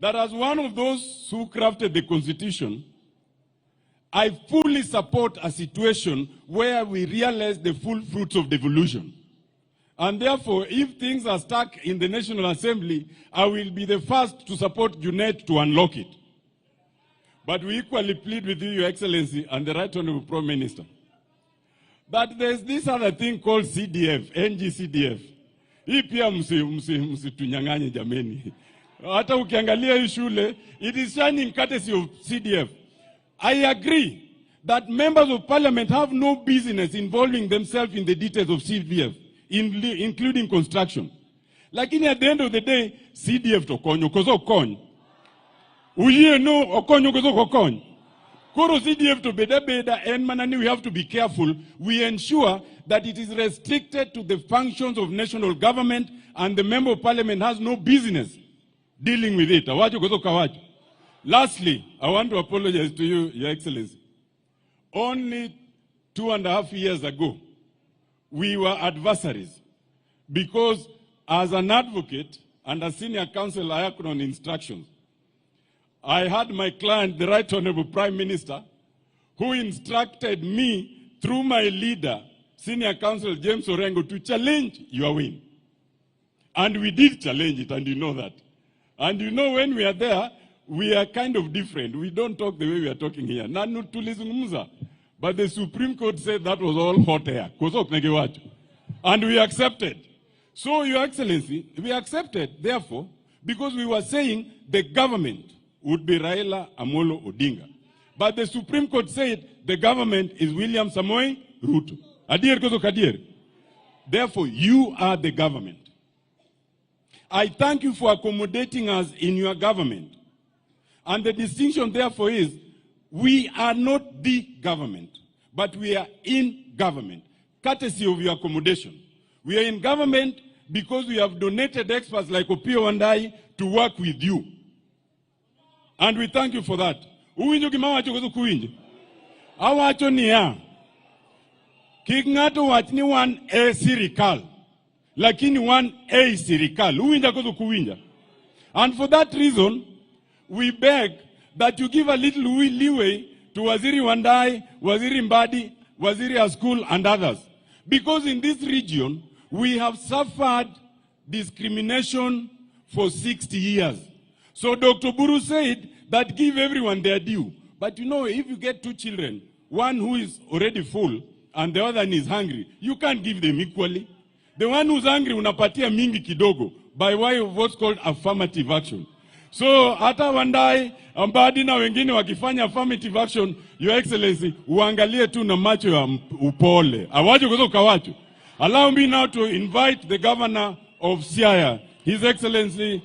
that as one of those who crafted the Constitution, I fully support a situation where we realize the full fruits of devolution. And therefore, if things are stuck in the National Assembly, I will be the first to support UNET to unlock it. But we equally plead with you, Your Excellency, and the Right Honorable Prime Minister, that there's this other thing called CDF, NGCDF. Hii pia msitunyang'anye jameni. Hata ukiangalia hii shule, it is shining courtesy of CDF. I agree that members of parliament have no business involving themselves in the details of CDF, including construction. Lakini at the end of the day, CDF tokonyo, kozo konyo. Uye no, okonyo kozo kokonyo. Koro CDF to beda, and manani, we have to be careful. We ensure that it is restricted to the functions of national government, and the member of parliament has no business dealing with it. Awajo kozo kawajo. Lastly, I want to apologize to you, Your Excellency. Only 2.5 years ago, we were adversaries because as an advocate and a senior counsel, I acted on instructions. I had my client, the Right Honorable Prime Minister, who instructed me through my leader, Senior Counsel James Orengo, to challenge your win. And we did challenge it, and you know that. And you know, when we are there, we are kind of different. We don't talk the way we are talking here. But the Supreme Court said that was all hot air. And we accepted. So, Your Excellency, we accepted, therefore, because we were saying the government would be Raila Amollo Odinga. But the Supreme Court said the government is William Samoei Ruto. Adir kozo kadir. Therefore, you are the government. I thank you for accommodating us in your government. And the distinction, therefore, is we are not the government, but we are in government, courtesy of your accommodation. We are in government because we have donated experts like Opio and I to work with you. And we thank you for that. Uwinjo kimawacho kozo kuwinjo. Awacho niya. Kikngato wachni wan serikali. Lakini wan serikali. Uwinja kozo kuwinja. And for that reason, we beg that you give a little leeway to Waziri Wandai, Waziri Mbadi, Waziri Askul, and others. Because in this region, we have suffered discrimination for 60 years. So Dr. Buru said that give everyone their due. But you know, if you get 2 children, one who is already full and the other one is hungry, you can't give them equally. The one who's hungry unapatia mingi kidogo by way of what's called affirmative action. So hata Wandai, Mbadi na wengine wakifanya affirmative action, Your Excellency, uangalie tu na macho ya upole. Awacho kozo kawacho. Allow me now to invite the Governor of Siaya, His Excellency